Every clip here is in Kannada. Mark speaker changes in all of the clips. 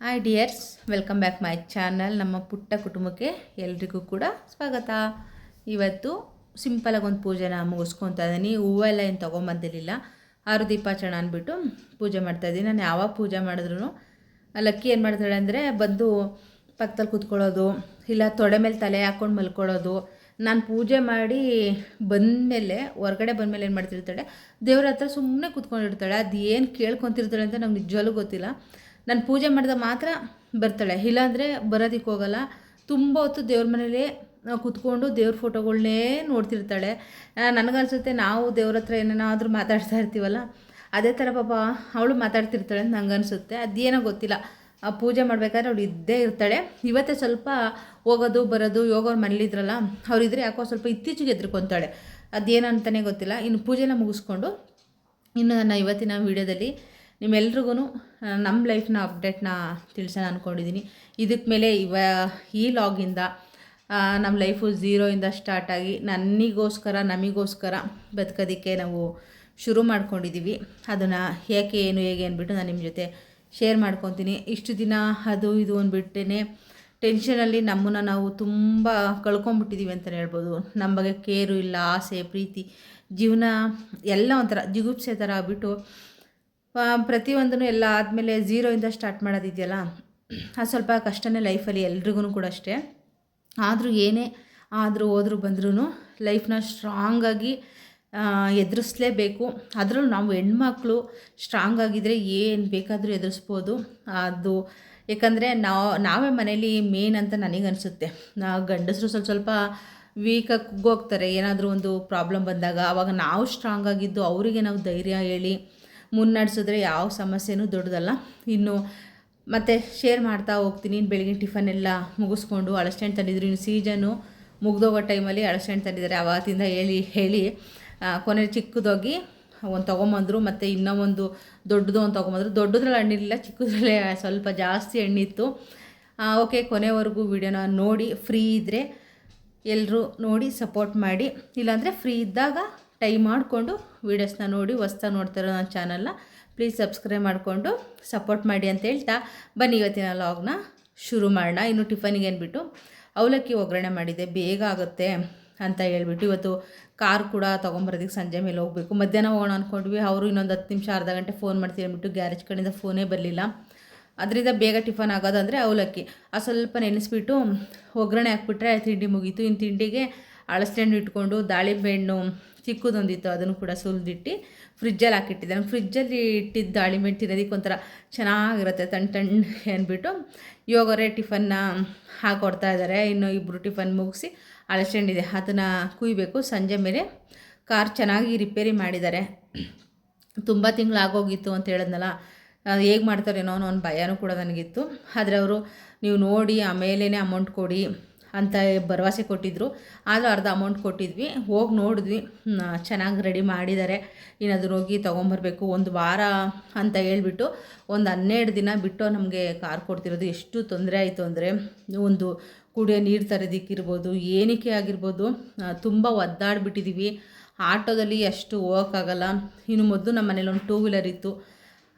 Speaker 1: Hi dears, welcome back my channel. ನಮ್ಮ ಪುಟ್ಟ ಕುಟುಂಬಕ್ಕೆ ಎಲ್ರಿಗೂ ಕೂಡ ಸ್ವಾಗತ. ಇವತ್ತು ಸಿಂಪಲಾಗಿ ಒಂದು ಪೂಜೆನ ಮುಗಿಸ್ಕೊತಾ ಇದ್ದೀನಿ. ಹೂವೆಲ್ಲ ಏನು ತೊಗೊಂಬಂದಿರಲಿಲ್ಲ. ಆರು ದೀಪಾಚರಣ ಅಂದ್ಬಿಟ್ಟು ಪೂಜೆ ಮಾಡ್ತಾಯಿದ್ದೀನಿ. ನಾನು ಯಾವಾಗ ಪೂಜೆ ಮಾಡಿದ್ರು ಲಕ್ಕಿ ಏನು ಮಾಡ್ತಾಳೆ ಅಂದರೆ ಬಂದು ಪಕ್ಕದಲ್ಲಿ ಕೂತ್ಕೊಳ್ಳೋದು, ಇಲ್ಲ ತೊಡೆ ಮೇಲೆ ತಲೆ ಹಾಕ್ಕೊಂಡು ಮಲ್ಕೊಳ್ಳೋದು. ನಾನು ಪೂಜೆ ಮಾಡಿ ಬಂದಮೇಲೆ ಹೊರಗಡೆ ಬಂದಮೇಲೆ ಏನು ಮಾಡ್ತಿರ್ತಾಳೆ, ದೇವ್ರ ಹತ್ರ ಸುಮ್ಮನೆ ಕೂತ್ಕೊಂಡಿರ್ತಾಳೆ. ಅದು ಏನು ಕೇಳ್ಕೊತಿರ್ತಾಳೆ ಅಂತ ನಂಗೆ ನಿಜವಾಗ್ಲೂ ಗೊತ್ತಿಲ್ಲ. ನಾನು ಪೂಜೆ ಮಾಡಿದಾಗ ಮಾತ್ರ ಬರ್ತಾಳೆ, ಇಲ್ಲಾಂದರೆ ಬರೋದಕ್ಕೆ ಹೋಗಲ್ಲ. ತುಂಬ ಹೊತ್ತು ದೇವ್ರ ಮನೇಲಿ ಕೂತ್ಕೊಂಡು ದೇವ್ರ ಫೋಟೋಗಳನ್ನೇ ನೋಡ್ತಿರ್ತಾಳೆ. ನನಗನ್ಸುತ್ತೆ ನಾವು ದೇವ್ರ ಹತ್ರ ಏನೇನಾದರೂ ಮಾತಾಡ್ತಾ ಇರ್ತೀವಲ್ಲ, ಅದೇ ಥರ ಪಾಪ ಅವಳು ಮಾತಾಡ್ತಿರ್ತಾಳೆ ಅಂತ ನನಗನ್ಸುತ್ತೆ. ಅದೇನೋ ಗೊತ್ತಿಲ್ಲ, ಪೂಜೆ ಮಾಡಬೇಕಾದ್ರೆ ಅವಳು ಇದ್ದೇ ಇರ್ತಾಳೆ. ಇವತ್ತೇ ಸ್ವಲ್ಪ ಹೋಗೋದು ಬರೋದು, ಯೋಗವ್ರು ಮನೇಲಿದ್ರಲ್ಲ ಅವರಿದ್ರೆ ಯಾಕೋ ಸ್ವಲ್ಪ ಇತ್ತೀಚೆಗೆ ಎದ್ರುಕೊತಾಳೆ. ಅದೇನು ಅಂತಲೇ ಗೊತ್ತಿಲ್ಲ. ಇನ್ನು ಪೂಜೆನ ಮುಗಿಸ್ಕೊಂಡು ಇನ್ನು ನನ್ನ ಇವತ್ತಿನ ವೀಡಿಯೋದಲ್ಲಿ ನಿಮ್ಮೆಲ್ರಿಗೂ ನಮ್ಮ ಲೈಫ್ನ ಅಪ್ಡೇಟ್ನ ತಿಳಿಸೋಣ ಅಂದ್ಕೊಂಡಿದ್ದೀನಿ. ಇದಕ್ಕೆ ಮೇಲೆ ಈ ಲಾಗಿಂದ ನಮ್ಮ ಲೈಫು ಝೀರೋಯಿಂದ ಸ್ಟಾರ್ಟಾಗಿ ನಮಗೋಸ್ಕರ ಬದುಕೋದಕ್ಕೆ ನಾವು ಶುರು ಮಾಡ್ಕೊಂಡಿದ್ದೀವಿ. ಅದನ್ನು ಏಕೆ ಏನು ಹೇಗೆ ಅಂದ್ಬಿಟ್ಟು ನಾನು ನಿಮ್ಮ ಜೊತೆ ಶೇರ್ ಮಾಡ್ಕೊತೀನಿ. ಇಷ್ಟು ದಿನ ಅದು ಇದು ಅಂದ್ಬಿಟ್ಟೇ ಟೆನ್ಷನಲ್ಲಿ ನಮ್ಮನ್ನು ನಾವು ತುಂಬ ಕಳ್ಕೊಂಬಿಟ್ಟಿದ್ದೀವಿ ಅಂತಲೇ ಹೇಳ್ಬೋದು. ನಮ್ಮ ಬಗ್ಗೆ ಕೇರು ಇಲ್ಲ, ಆಸೆ ಪ್ರೀತಿ ಜೀವನ ಎಲ್ಲ ಒಂಥರ ಜಿಗುಪ್ಸೆ ಥರ ಆಗ್ಬಿಟ್ಟು ಪ್ರತಿಯೊಂದೂ ಎಲ್ಲ ಆದಮೇಲೆ ಝೀರೋಯಿಂದ ಸ್ಟಾರ್ಟ್ ಮಾಡೋದಿದೆಯಲ್ಲ, ಅದು ಸ್ವಲ್ಪ ಕಷ್ಟನೇ ಲೈಫಲ್ಲಿ ಎಲ್ರಿಗೂ ಕೂಡ ಅಷ್ಟೇ. ಆದರೂ ಏನೇ ಆದರೂ ಹೋದರೂ ಬಂದ್ರೂ ಲೈಫ್ನ ಸ್ಟ್ರಾಂಗಾಗಿ ಎದುರಿಸಲೇಬೇಕು. ಅದರಲ್ಲೂ ನಾವು ಹೆಣ್ಮಕ್ಳು ಸ್ಟ್ರಾಂಗ್ ಆಗಿದ್ದರೆ ಏನು ಬೇಕಾದರೂ ಎದುರಿಸ್ಬೋದು. ಅದು ಯಾಕಂದರೆ ನಾವೇ ಮನೇಲಿ ಮೇನ್ ಅಂತ ನನಗನ್ಸುತ್ತೆ. ಗಂಡಸರು ಸ್ವಲ್ಪ ವೀಕಾಗಿ ಕುಗ್ಗೋಗ್ತಾರೆ ಏನಾದರೂ ಒಂದು ಪ್ರಾಬ್ಲಮ್ ಬಂದಾಗ. ಆವಾಗ ನಾವು ಸ್ಟ್ರಾಂಗ್ ಆಗಿದ್ದು ಅವರಿಗೆ ನಾವು ಧೈರ್ಯ ಹೇಳಿ ಮುನ್ನಡೆಸಿದ್ರೆ ಯಾವ ಸಮಸ್ಯೆನೂ ದೊಡ್ಡದಲ್ಲ. ಇನ್ನು ಮತ್ತೆ ಶೇರ್ ಮಾಡ್ತಾ ಹೋಗ್ತೀನಿ. ಬೆಳಗ್ಗೆ ಟಿಫನ್ ಎಲ್ಲ ಮುಗಿಸ್ಕೊಂಡು ಅಳಸೆಹಣ್ಣು ತಂದಿದ್ರು. ಇನ್ನು ಸೀಸನ್ನು ಮುಗ್ದೋಗೋ ಟೈಮಲ್ಲಿ ಅಳಸೆಹಣ್ಣು ತಂದಿದ್ದಾರೆ. ಆವತ್ತಿಂದ ಹೇಳಿ ಕೊನೆ ಚಿಕ್ಕದೋಗಿ ಒಂದು ತೊಗೊಂಬಂದರು. ಮತ್ತು ಇನ್ನೂ ಒಂದು ದೊಡ್ಡದು ಒಂದು ತೊಗೊಂಬಂದರು. ದೊಡ್ಡದ್ರಲ್ಲಿ ಹಣ್ಣಿರಲಿಲ್ಲ, ಚಿಕ್ಕದ್ರಲ್ಲೇ ಸ್ವಲ್ಪ ಜಾಸ್ತಿ ಹಣ್ಣಿತ್ತು. ಓಕೆ, ಕೊನೆವರೆಗೂ ವಿಡಿಯೋನ ನೋಡಿ, ಫ್ರೀ ಇದ್ದರೆ ಎಲ್ಲರೂ ನೋಡಿ ಸಪೋರ್ಟ್ ಮಾಡಿ. ಇಲ್ಲಾಂದರೆ ಫ್ರೀ ಇದ್ದಾಗ ಟೈಮ್ ಮಾಡಿಕೊಂಡು ವೀಡಿಯೋಸ್ನ ನೋಡಿ ಹೊಸ್ದಾಗಿ ನೋಡ್ತಾರೋ ನನ್ನ ಚಾನಲ್ನ ಪ್ಲೀಸ್ ಸಬ್ಸ್ಕ್ರೈಬ್ ಮಾಡಿಕೊಂಡು ಸಪೋರ್ಟ್ ಮಾಡಿ ಅಂತ ಹೇಳ್ತಾ ಬನ್ನಿ ಇವತ್ತಿನ ಲಾಗ್ನ ಶುರು ಮಾಡೋಣ. ಇನ್ನು ಟಿಫನಿಗೆ ಅಂದ್ಬಿಟ್ಟು ಅವಲಕ್ಕಿ ಒಗ್ಗರಣೆ ಮಾಡಿದೆ, ಬೇಗ ಆಗುತ್ತೆ ಅಂತ ಹೇಳ್ಬಿಟ್ಟು. ಇವತ್ತು ಕಾರ್ ಕೂಡ ತೊಗೊಂಬರೋದಕ್ಕೆ ಸಂಜೆ ಮೇಲೆ ಹೋಗಬೇಕು. ಮಧ್ಯಾಹ್ನ ಹೋಗೋಣ ಅಂದ್ಕೊಂಡ್ವಿ. ಅವರು ಇನ್ನೊಂದು 10 ನಿಮಿಷ ಅರ್ಧ ಗಂಟೆ ಫೋನ್ ಮಾಡ್ತೀವಿ ಅಂದ್ಬಿಟ್ಟು ಗ್ಯಾರೇಜ್ ಕಡೆಯಿಂದ ಫೋನೇ ಬರಲಿಲ್ಲ. ಅದರಿಂದ ಬೇಗ ಟಿಫನ್ ಆಗೋದಂದರೆ ಅವಲಕ್ಕಿ ಸ್ವಲ್ಪ ನೆನೆಸ್ಬಿಟ್ಟು ಒಗ್ಗರಣೆ ಹಾಕ್ಬಿಟ್ರೆ ತಿಂಡಿ ಮುಗೀತು. ಇನ್ನು ತಿಂಡಿಗೆ ಅಳಸೆಹಣ್ಣು ಇಟ್ಕೊಂಡು ದಾಳಿಂಬೆ ಹಣ್ಣು ಚಿಕ್ಕದೊಂದಿತ್ತು, ಅದನ್ನು ಕೂಡ ಸುಲಿದಿಟ್ಟು ಫ್ರಿಜ್ಜಲ್ಲಿ ಹಾಕಿಟ್ಟಿದ್ದೆ. ನಾನು ಫ್ರಿಜ್ಜಲ್ಲಿ ಇಟ್ಟಿದ್ದು ದಾಳಿಂಬೆ ಹಣ್ಣು ತಿನ್ನೋದಕ್ಕೆ ಒಂಥರ ಚೆನ್ನಾಗಿರುತ್ತೆ, ತಣ್ಣು ಅಂದ್ಬಿಟ್ಟು ಯೋಗರೇ ಟಿಫನ್ನ ಹಾಕ್ಕೊಡ್ತಾ ಇದ್ದಾರೆ. ಇನ್ನು ಇಬ್ಬರು ಟಿಫನ್ ಮುಗಿಸಿ ಅಳಸೆಹಣ್ಣಿದೆ, ಅದನ್ನು ಕುಯ್ಬೇಕು. ಸಂಜೆ ಮೇಲೆ ಕಾರ್ ಚೆನ್ನಾಗಿ ರಿಪೇರಿ ಮಾಡಿದ್ದಾರೆ. ತುಂಬ ತಿಂಗಳಾಗೋಗಿತ್ತು ಅಂತ ಹೇಳಿದ್ನಲ್ಲ, ಹೇಗೆ ಮಾಡ್ತಾರೇನೋ ಅನ್ನೋ ಒಂದು ಭಯನೂ ಕೂಡ ನನಗಿತ್ತು. ಆದರೆ ಅವರು ನೀವು ನೋಡಿ ಆಮೇಲೇ ಅಮೌಂಟ್ ಕೊಡಿ ಅಂತ ಭರವಸೆ ಕೊಟ್ಟಿದ್ದರು. ಆದರೂ ಅರ್ಧ ಅಮೌಂಟ್ ಕೊಟ್ಟಿದ್ವಿ. ಹೋಗಿ ನೋಡಿದ್ವಿ, ಚೆನ್ನಾಗಿ ರೆಡಿ ಮಾಡಿದ್ದಾರೆ. ಇನ್ನು ಅದನ್ನ ಹೋಗಿ ತೊಗೊಂಬರ್ಬೇಕು. ಒಂದು ವಾರ ಅಂತ ಹೇಳ್ಬಿಟ್ಟು ಒಂದು 12 ದಿನ ಬಿಟ್ಟು ನಮಗೆ ಕಾರ್ ಕೊಡ್ತಿರೋದು. ಎಷ್ಟು ತೊಂದರೆ ಆಯಿತು ಅಂದರೆ, ಒಂದು ಕುಡಿಯೋ ನೀರು ತರೋದಕ್ಕಿರ್ಬೋದು, ಏನಕ್ಕೆ ಆಗಿರ್ಬೋದು, ತುಂಬ ಒದ್ದಾಡಿಬಿಟ್ಟಿದ್ದೀವಿ. ಆಟೋದಲ್ಲಿ ಅಷ್ಟು ಹೋಗೋಕ್ಕಾಗಲ್ಲ. ಇನ್ನು ಮೊದಲು ನಮ್ಮ ಮನೇಲಿ ಒಂದು 2 ವೀಲರ್ ಇತ್ತು,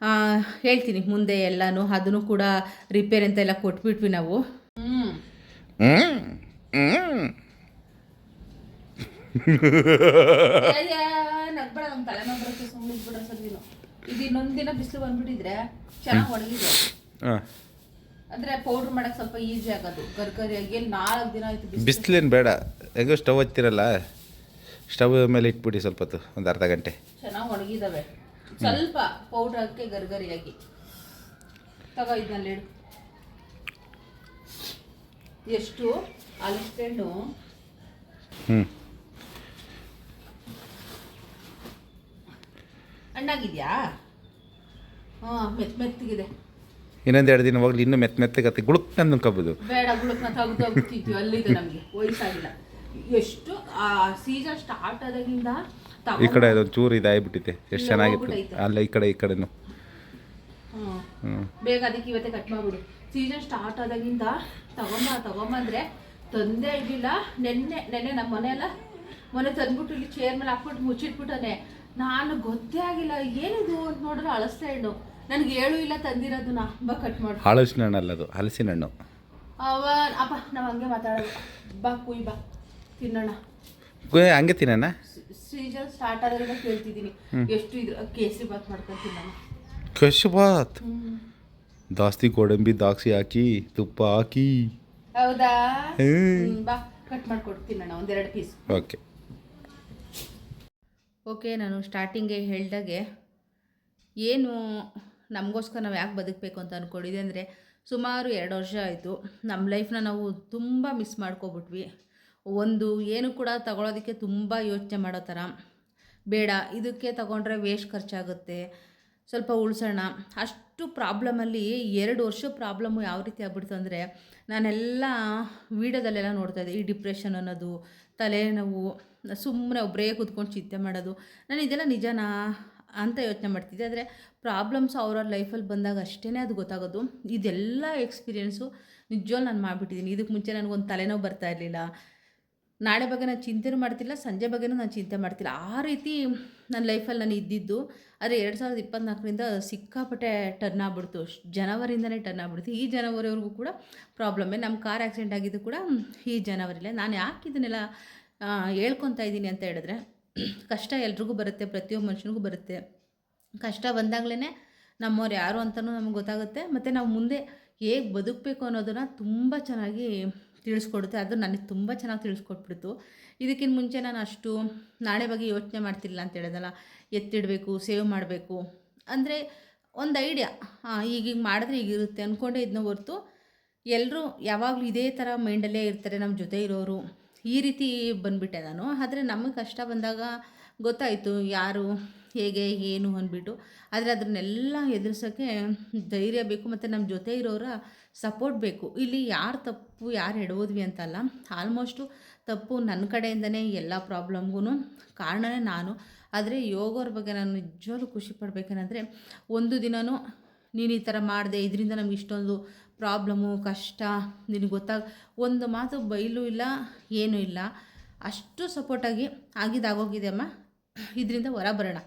Speaker 1: ಹೇಳ್ತೀನಿ ಮುಂದೆ ಎಲ್ಲನೂ. ಅದನ್ನು ಕೂಡ ರಿಪೇರಿ ಅಂತ ಎಲ್ಲ ಕೊಟ್ಬಿಟ್ವಿ ನಾವು. ನಗ್ಬೇಡ, ನಮ್ಮ ತಲೆನೋವು ಬರುತ್ತೆ, ಸುಮ್ಮನೆ ಇದ್ಬಿಡ ಸರ್. ಇದು ಇನ್ನೊಂದು ದಿನ ಬಿಸಿಲು ಬಂದ್ಬಿಟ್ಟಿದ್ರೆ ಚೆನ್ನಾಗಿ ಒಣಗಿದೆ ಅಂದರೆ ಪೌಡ್ರ್ ಮಾಡೋಕ್ಕೆ ಸ್ವಲ್ಪ ಈಸಿ ಆಗೋದು. ಗರ್ಗರಿಯಾಗಿ 4 ದಿನ ಆಯಿತು.
Speaker 2: ಬಿಸಿಲೇನು ಬೇಡ, ಹೇಗೋ ಸ್ಟವ್ ಹಚ್ತಿರಲ್ಲ, ಸ್ಟವ್ ಮೇಲೆ ಇಟ್ಬಿಡಿ ಸ್ವಲ್ಪ ಹೊತ್ತು, ಒಂದು ಅರ್ಧ ಗಂಟೆ. ಚೆನ್ನಾಗಿ
Speaker 1: ಒಣಗಿದಾವೆ. ಸ್ವಲ್ಪ ಪೌಡ್ರ್ ಹಾಕಿ ಗರ್ಗರಿಯಾಗಿ ತಗೋ. ಇದನ್ನಲ್ಲಿ ಇಡು. ಎಷ್ಟು ಅಳಸೆಹಣ್ಣು ಹಣ್ಣಾಗಿದೆಯಾ? ಮೆತ್ತಗಿದೆ.
Speaker 2: ಇನ್ನೊಂದು 2 ದಿನ ಹೋಗ್ಲಿ, ಇನ್ನೂ ಮೆತ್ತಗತ್ತೆ. ಗುಳುಕ್ ಅಂದ್ಕೋಬೋದು.
Speaker 1: ಬೇಡ, ಗುಳುಕ್ನ ತೆಗ್ದು ಅಲ್ಲಿದೆ. ನಮಗೆ ವಯಸ್ಸಾಗಿಲ್ಲ. ಎಷ್ಟು ಸೀಸನ್ ಸ್ಟಾರ್ಟ್ ಆದಾಗಿಂದ
Speaker 2: ಈ ಕಡೆ ಅದೊಂದು ಚೂರು ಇದಾಗ್ಬಿಟ್ಟಿದೆ. ಎಷ್ಟು ಚೆನ್ನಾಗಿತ್ತು ಅಲ್ಲ, ಈ ಕಡೆನೂ.
Speaker 1: ಬೇಗ ಅದಕ್ಕೆ ಇವತ್ತೇ ಕಟ್ ಮಾಡಿಬಿಡು. ಸೀಸನ್ ಸ್ಟಾರ್ಟ್ ಆದಾಗಿಂದ ತಗೊಂಬಂದ್ರೆ ತಂದೆ ಇರಲಿಲ್ಲ. ನೆನ್ನೆ ನಮ್ಮ ಮೊನ್ನೆ ತಂದ್ಬಿಟ್ಟು ಇಲ್ಲಿ ಚೇರ್ ಮೇಲೆ ಹಾಕ್ಬಿಟ್ಟು ಮುಚ್ಚಿಟ್ಬಿಟ್ಟನೆ. ನಾನು ಗೊತ್ತೇ ಆಗಿಲ್ಲ ಏನಿದು ಅಂತ ನೋಡಿದ್ರೆ ಅಳಸೆಹಣ್ಣು. ನನಗೆ ಹೇಳು ಇಲ್ಲ ತಂದಿರೋದು ನಾ ಬಾ ಕಟ್ ಮಾಡಿ.
Speaker 2: ಹಲಸಿನ ಹಣ್ಣು ಅಲ್ಲದು, ಹಲಸಿನ ಹಣ್ಣು.
Speaker 1: ಅವ ಅಪ್ಪ ನಾವು ಹಂಗೆ ಮಾತಾಡೋದು. ಬಾ ಕುಯ್ ಬಾ ತಿನ್ನೋಣ.
Speaker 2: ಹಂಗೆ ತಿನ್ನೋಣ.
Speaker 1: ಸೀಸನ್ ಸ್ಟಾರ್ಟ್ ಆಗೋದ್ರಿಂದ ಕೇಳ್ತಿದ್ದೀನಿ ಎಷ್ಟು ಇದ್ರ ಕೇಸರಿ ಬಾತ್ ಮಾಡ್ಕೊಂಡು ತಿನ್ನೋಣ.
Speaker 2: ಕೇಸರಿ ಬಾತ್ ಜಾಸ್ತಿ ಗೋಡಂಬಿ ದ್ರಾಕ್ಷಿ ಹಾಕಿ ತುಪ್ಪ ಹಾಕಿ.
Speaker 1: ಹೌದಾ? ಬಾ ಕಟ್ ಮಾಡ್ಕೊಡ್ತೀನಿ ನಾನು ಒಂದೆರಡು ಪೀಸ್. ಓಕೆ ನಾನು ಸ್ಟಾರ್ಟಿಂಗೆ ಹೇಳ್ದಾಗೆ ಏನು ನಮಗೋಸ್ಕರ ನಾವು ಯಾಕೆ ಬದುಕಬೇಕು ಅಂತ ಅಂದ್ಕೊಂಡಿದ್ದೆ ಅಂದರೆ ಸುಮಾರು 2 ವರ್ಷ ಆಯಿತು ನಮ್ಮ ಲೈಫ್ನ ನಾವು ತುಂಬ ಮಿಸ್ ಮಾಡ್ಕೊಬಿಟ್ವಿ. ಒಂದು ಏನು ಕೂಡ ತಗೊಳ್ಳೋದಕ್ಕೆ ತುಂಬ ಯೋಚನೆ ಮಾಡೋ ಥರ, ಬೇಡ ಇದಕ್ಕೆ ತಗೊಂಡ್ರೆ ವೇಸ್ಟ್ ಖರ್ಚಾಗುತ್ತೆ, ಸ್ವಲ್ಪ ಉಳಿಸೋಣ ಅಷ್ಟು ಪ್ರಾಬ್ಲಮಲ್ಲಿ 2 ವರ್ಷ ಪ್ರಾಬ್ಲಮ್ಮು ಯಾವ ರೀತಿ ಆಗ್ಬಿಡ್ತು ಅಂದರೆ ನಾನೆಲ್ಲ ವೀಡಿಯೋದಲ್ಲೆಲ್ಲ ನೋಡ್ತಾಯಿದ್ದೆ. ಈ ಡಿಪ್ರೆಷನ್ ಅನ್ನೋದು, ತಲೆನೋವು, ಸುಮ್ಮನೆ ಒಬ್ಬರೇ ಕೂತ್ಕೊಂಡು ಚಿಂತೆ ಮಾಡೋದು, ನಾನು ಇದೆಲ್ಲ ನಿಜನಾ ಅಂತ ಯೋಚನೆ ಮಾಡ್ತಿದ್ದೆ. ಆದರೆ ಪ್ರಾಬ್ಲಮ್ಸ್ ಅವ್ರವ್ರ ಲೈಫಲ್ಲಿ ಬಂದಾಗ ಅಷ್ಟೇ ಅದು ಗೊತ್ತಾಗೋದು. ಇದೆಲ್ಲ ಎಕ್ಸ್ಪೀರಿಯೆನ್ಸು ನಿಜವಾಗ್ಲೂ ನಾನು ಮಾಡಿಬಿಟ್ಟಿದ್ದೀನಿ. ಇದಕ್ಕೆ ಮುಂಚೆ ನನಗೊಂದು ತಲೆನೋವು ಬರ್ತಾ ಇರಲಿಲ್ಲ, ನಾಳೆ ಬಗ್ಗೆ ನಾನು ಚಿಂತೆನೂ ಮಾಡ್ತಿಲ್ಲ, ಸಂಜೆ ಬಗ್ಗೆನೂ ನಾನು ಚಿಂತೆ ಮಾಡ್ತಿಲ್ಲ. ಆ ರೀತಿ ನನ್ನ ಲೈಫಲ್ಲಿ ನಾನು ಇದ್ದಿದ್ದು. ಆದರೆ 2024ರಿಂದ ಸಿಕ್ಕಾಪಟ್ಟೆ ಟರ್ನ್ ಆಗ್ಬಿಡ್ತು. ಜನವರಿಯಿಂದನೇ ಟರ್ನ್ ಆಗ್ಬಿಡ್ತು. ಈ ಜನವರಿವರೆಗೂ ಕೂಡ ಪ್ರಾಬ್ಲಮ್ಮೇ. ನಮ್ಮ ಕಾರ್ ಆಕ್ಸಿಡೆಂಟ್ ಆಗಿದ್ದು ಕೂಡ ಈ ಜನವರಿಲೇ. ನಾನು ಯಾಕೆ ಇದನ್ನೆಲ್ಲ ಹೇಳ್ಕೊತಾ ಇದ್ದೀನಿ ಅಂತ ಹೇಳಿದ್ರೆ, ಕಷ್ಟ ಎಲ್ರಿಗೂ ಬರುತ್ತೆ, ಪ್ರತಿಯೊಬ್ಬ ಮನುಷ್ಯನಿಗೂ ಬರುತ್ತೆ. ಕಷ್ಟ ಬಂದಾಗಲೇ ನಮ್ಮವ್ರು ಯಾರು ಅಂತಲೂ ನಮಗೆ ಗೊತ್ತಾಗುತ್ತೆ, ಮತ್ತು ನಾವು ಮುಂದೆ ಹೇಗೆ ಬದುಕಬೇಕು ಅನ್ನೋದನ್ನು ತುಂಬ ಚೆನ್ನಾಗಿ ತಿಳಿಸ್ಕೊಡುತ್ತೆ. ಅದು ನನಗೆ ತುಂಬ ಚೆನ್ನಾಗಿ ತಿಳಿಸ್ಕೊಟ್ಬಿಡ್ತು. ಇದಕ್ಕಿಂತ ಮುಂಚೆ ನಾನು ಅಷ್ಟು ನಾಳೆ ಬಗ್ಗೆ ಯೋಚನೆ ಮಾಡ್ತಿಲ್ಲ ಅಂತ ಹೇಳಿದಲ್ಲ. ಎತ್ತಿಡಬೇಕು, ಸೇವ್ ಮಾಡಬೇಕು ಅಂದರೆ ಒಂದು ಐಡಿಯಾ, ಈಗ ಮಾಡಿದ್ರೆ ಈಗಿರುತ್ತೆ ಅಂದ್ಕೊಂಡೇ ಇದನ್ನ ಹೊರ್ತು ಎಲ್ಲರೂ ಯಾವಾಗಲೂ ಇದೇ ಥರ ಮೈಂಡಲ್ಲೇ ಇರ್ತಾರೆ ನಮ್ಮ ಜೊತೆ ಇರೋರು, ಈ ರೀತಿ ಬಂದುಬಿಟ್ಟೆ ನಾನು. ಆದರೆ ನಮಗೆ ಕಷ್ಟ ಬಂದಾಗ ಗೊತ್ತಾಯಿತು ಯಾರು ಹೇಗೆ ಏನು ಅಂದ್ಬಿಟ್ಟು. ಆದರೆ ಅದನ್ನೆಲ್ಲ ಎದುರಿಸೋಕ್ಕೆ ಧೈರ್ಯ ಬೇಕು, ಮತ್ತು ನಮ್ಮ ಜೊತೆ ಇರೋರ ಸಪೋರ್ಟ್ ಬೇಕು. ಇಲ್ಲಿ ಯಾರು ತಪ್ಪು ಯಾರು ಎಡವೋದ್ವಿ ಅಂತಲ್ಲ, ಆಲ್ಮೋಸ್ಟು ತಪ್ಪು ನನ್ನ ಕಡೆಯಿಂದನೇ. ಎಲ್ಲ ಪ್ರಾಬ್ಲಮ್ಗೂ ಕಾರಣನೇ ನಾನು. ಆದರೆ ಯೋಗವ್ರ ಬಗ್ಗೆ ನಾನು ನಿಜವಾಗ್ಲೂ ಖುಷಿ ಪಡ್ಬೇಕೇನೆಂದರೆ, ಒಂದು ದಿನವೂ ನೀನು ಈ ಥರ ಮಾಡಿದೆ, ಇದರಿಂದ ನಮ್ಗೆ ಇಷ್ಟೊಂದು ಪ್ರಾಬ್ಲಮ್ಮು ಕಷ್ಟ ನಿನಗೆ ಒಂದು ಮಾತು ಬೈಲೂ ಇಲ್ಲ, ಏನೂ ಇಲ್ಲ. ಅಷ್ಟು ಸಪೋರ್ಟಾಗಿ ಆಗಿದ್ದಾಗೋಗಿದೆ ಅಮ್ಮ, ಇದರಿಂದ ಹೊರ ಬರೋಣ,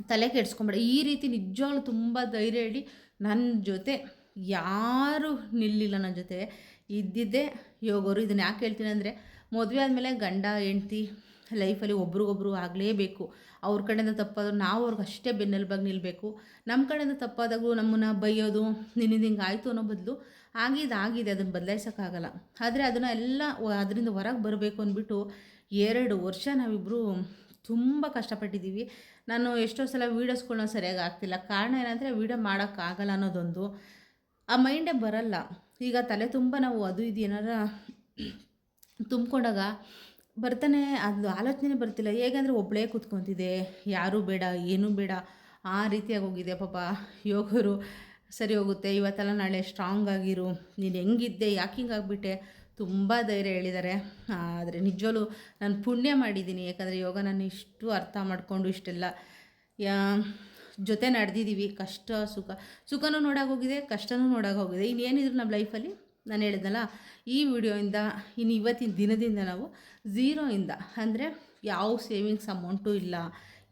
Speaker 1: ತಲೆ ಕೆಡಿಸ್ಕೊಂಬೇಡ, ಈ ರೀತಿ ನಿಜವಾಗ್ಲೂ ತುಂಬ ಧೈರ್ಯ ಹೇಳಿ ನನ್ನ ಜೊತೆ ಯಾರೂ ನಿಲ್ಲಿಲ್ಲ. ನನ್ನ ಜೊತೆ ಇದ್ದಿದ್ದೇ ಯೋಗವರು. ಇದನ್ನು ಯಾಕೆ ಹೇಳ್ತೀನಿ ಅಂದರೆ, ಮದುವೆ ಆದಮೇಲೆ ಗಂಡ ಹೆಂಡ್ತಿ ಲೈಫಲ್ಲಿ ಒಬ್ರಿಗೊಬ್ರು ಆಗಲೇಬೇಕು. ಅವ್ರ ಕಡೆಯಿಂದ ತಪ್ಪಾದರೂ ನಾವು ಅವ್ರಿಗೆ ಅಷ್ಟೇ ಬೆನ್ನೆಲುಬಾಗಿ ನಿಲ್ಲಬೇಕು. ನಮ್ಮ ಕಡೆಯಿಂದ ತಪ್ಪಾದಾಗೂ ನಮ್ಮನ್ನು ಬೈಯೋದು, ನಿನ್ನಿಂದ ಹಿಂಗೆ ಆಯಿತು ಅನ್ನೋ ಬದಲು ಆಗಿದೆ, ಅದನ್ನು ಬದಲಾಯಿಸೋಕ್ಕಾಗಲ್ಲ. ಆದರೆ ಅದನ್ನು ಎಲ್ಲ ಅದರಿಂದ ಹೊರಗೆ ಬರಬೇಕು ಅಂದ್ಬಿಟ್ಟು 2 ವರ್ಷ ನಾವಿಬ್ಬರು ತುಂಬ ಕಷ್ಟಪಟ್ಟಿದ್ದೀವಿ. ನಾನು ಎಷ್ಟೋ ಸಲ ವೀಡಿಯೋಸ್ಗಳನ್ನ ಸರಿಯಾಗಿ ಆಗ್ತಿಲ್ಲ. ಕಾರಣ ಏನಂದರೆ ವೀಡಿಯೋ ಮಾಡೋಕ್ಕಾಗಲ್ಲ ಅನ್ನೋದೊಂದು, ಆ ಮೈಂಡೇ ಬರಲ್ಲ. ಈಗ ತಲೆ ತುಂಬ ನಾವು ಅದು ಇದು ಏನಾರ ತುಂಬಿಕೊಂಡಾಗ ಬರ್ತಾನೆ ಅದು ಆಲೋಚನೆ ಬರ್ತಿಲ್ಲ. ಹೇಗಂದರೆ ಒಬ್ಬಳೇ ಕೂತ್ಕೊತಿದ್ದೆ, ಯಾರೂ ಬೇಡ, ಏನೂ ಬೇಡ, ಆ ರೀತಿಯಾಗಿ ಹೋಗಿದೆ. ಪಾಪ ಯೋಗರು ಸರಿ ಹೋಗುತ್ತೆ, ಇವತ್ತಲ್ಲ ನಾಳೆ ಸ್ಟ್ರಾಂಗ್ ಆಗಿರು, ನೀನು ಹೆಂಗಿದ್ದೆ, ಯಾಕೆ ಹಿಂಗಾಗ್ಬಿಟ್ಟೆ, ತುಂಬ ಧೈರ್ಯ ಹೇಳಿದ್ದಾರೆ. ಆದರೆ ನಿಜವಲ್ಲೂ ನಾನು ಪುಣ್ಯ ಮಾಡಿದ್ದೀನಿ. ಯಾಕಂದರೆ ಯೋಗ ನಾನು ಇಷ್ಟು ಅರ್ಥ ಮಾಡಿಕೊಂಡು ಇಷ್ಟೆಲ್ಲ ಜೊತೆ ನಡೆದಿದ್ದೀವಿ. ಕಷ್ಟ ಸುಖನೂ ನೋಡೋಕ್ಕೋಗಿದೆ, ಕಷ್ಟನೂ ನೋಡೋಕ್ಕೋಗಿದೆ. ಇನ್ನೇನಿದ್ರು ನಮ್ಮ ಲೈಫಲ್ಲಿ ನಾನು ಹೇಳಿದ್ನಲ್ಲ, ಈ ವಿಡಿಯೋಯಿಂದ ಇನ್ನು ಇವತ್ತಿನ ದಿನದಿಂದ ನಾವು ಝೀರೋಯಿಂದ, ಅಂದರೆ ಯಾವ ಸೇವಿಂಗ್ಸ್ ಅಮೌಂಟು ಇಲ್ಲ,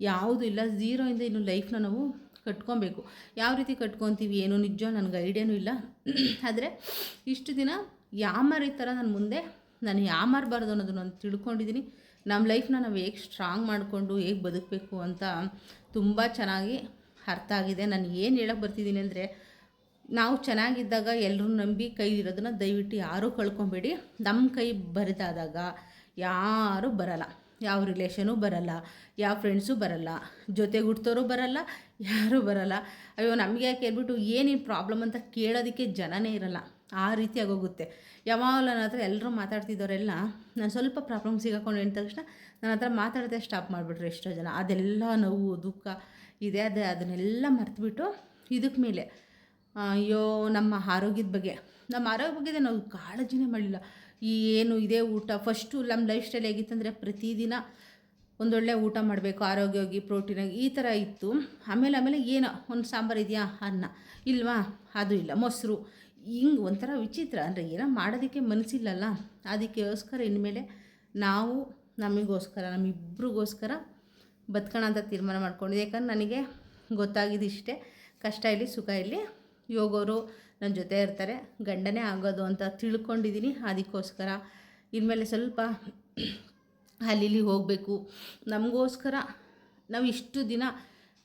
Speaker 1: ಯಾವುದೂ ಇಲ್ಲ, ಝೀರೋಯಿಂದ ಇನ್ನು ಲೈಫ್ನ ನಾವು ಕಟ್ಕೊಬೇಕು. ಯಾವ ರೀತಿ ಕಟ್ಕೊತೀವಿ ಏನೋ ನಿಜ ನನಗೆ ಐಡಿಯಾನೂ ಇಲ್ಲ. ಆದರೆ ಇಷ್ಟು ದಿನ ಯಾಮಾರಿ ಥರ ನಾನು ಯಾಮಾರಬಾರ್ದು ಅನ್ನೋದು ನಾನು ತಿಳ್ಕೊಂಡಿದ್ದೀನಿ. ನಮ್ಮ ಲೈಫ್ನ ನಾವು ಹೇಗೆ ಸ್ಟ್ರಾಂಗ್ ಮಾಡಿಕೊಂಡು ಹೇಗೆ ಬದುಕಬೇಕು ಅಂತ ತುಂಬ ಚೆನ್ನಾಗಿ ಅರ್ಥ ಆಗಿದೆ. ನಾನು ಏನು ಹೇಳೋಕ್ಕೆ ಬರ್ತಿದ್ದೀನಿ ಅಂದರೆ, ನಾವು ಚೆನ್ನಾಗಿದ್ದಾಗ ಎಲ್ಲರೂ ನಂಬಿ ಕೈಲಿರೋದನ್ನು ದಯವಿಟ್ಟು ಯಾರೂ ಕಳ್ಕೊಬೇಡಿ. ನಮ್ಮ ಕೈ ಬರಿದಾದಾಗ ಯಾರೂ ಬರಲ್ಲ, ಯಾವ ರಿಲೇಷನೂ ಬರಲ್ಲ, ಯಾವ ಫ್ರೆಂಡ್ಸು ಬರಲ್ಲ, ಜೊತೆಗೆ ಹುಡ್ತೋರು ಬರಲ್ಲ, ಯಾರೂ ಬರಲ್ಲ. ಅಯ್ಯೋ ನಮಗೆ ಯಾಕೆ ಹೇಳ್ಬಿಟ್ಟು ಏನೇನು ಪ್ರಾಬ್ಲಮ್ ಅಂತ ಕೇಳೋದಕ್ಕೆ ಜನನೇ ಇರಲ್ಲ. ಆ ರೀತಿ ಆಗೋಗುತ್ತೆ. ಯಾವಾಗಲೂ ನನ್ನ ಹತ್ರ ಎಲ್ಲರೂ ಮಾತಾಡ್ತಿದ್ದವರೆಲ್ಲ ನಾನು ಸ್ವಲ್ಪ ಪ್ರಾಬ್ಲಮ್ ಸಿಗಾಕೊಂಡು ಹೇಳಿದ ತಕ್ಷಣ ನನ್ನ ಹತ್ರ ಮಾತಾಡೋದೇ ಸ್ಟಾಪ್ ಮಾಡಿಬಿಟ್ರು ಎಷ್ಟೋ ಜನ. ಅದೆಲ್ಲ ನೋವು ದುಃಖ ಇದೆ, ಅದನ್ನೆಲ್ಲ ಮರೆತುಬಿಟ್ಟು ಇದಕ್ಕೆ ಮೇಲೆ ಅಯ್ಯೋ ನಮ್ಮ ಆರೋಗ್ಯದ ಬಗ್ಗೆ ನಾವು ಕಾಳಜಿನೇ ಮಾಡಲಿಲ್ಲ. ಈ ಏನು ಇದೇ ಊಟ ಫಸ್ಟು ನಮ್ಮ ಲೈಫ್ ಸ್ಟೈಲ್ ಹೇಗಿತ್ತಂದರೆ, ಪ್ರತಿದಿನ ಒಂದೊಳ್ಳೆ ಊಟ ಮಾಡಬೇಕು, ಆರೋಗ್ಯವಾಗಿ ಪ್ರೋಟೀನಾಗಿ ಈ ಥರ ಇತ್ತು. ಆಮೇಲೆ ಏನೋ ಒಂದು ಸಾಂಬಾರು ಇದೆಯಾ, ಅನ್ನ ಇಲ್ವಾ, ಅದು ಇಲ್ಲ, ಮೊಸರು, ಹಿಂಗೆ ಒಂಥರ ವಿಚಿತ್ರ. ಅಂದರೆ ಏನೋ ಮಾಡೋದಕ್ಕೆ ಮನಸ್ಸಿಲ್ಲಲ್ಲ. ಅದಕ್ಕೋಸ್ಕರ ಇನ್ಮೇಲೆ ನಾವು ನಮಗೋಸ್ಕರ, ನಮ್ಮಿಬ್ರಿಗೋಸ್ಕರ ಬದುಕೋಣ ಅಂತ ತೀರ್ಮಾನ ಮಾಡ್ಕೊಂಡಿದ್ದೆ. ಯಾಕಂದ್ರೆ ನನಗೆ ಗೊತ್ತಾಗಿದ್ದು ಇಷ್ಟೇ, ಕಷ್ಟ ಇಲ್ಲಿ ಸುಖ ಇಲ್ಲಿ ಯೋಗೋರು ನನ್ನ ಜೊತೆ ಇರ್ತಾರೆ, ಗಂಡನೇ ಆಗೋದು ಅಂತ ತಿಳ್ಕೊಂಡಿದ್ದೀನಿ. ಅದಕ್ಕೋಸ್ಕರ ಇನ್ಮೇಲೆ ಸ್ವಲ್ಪ ಅಲ್ಲಿ ಹೋಗಬೇಕು ನಮಗೋಸ್ಕರ. ನಾವು ಇಷ್ಟು ದಿನ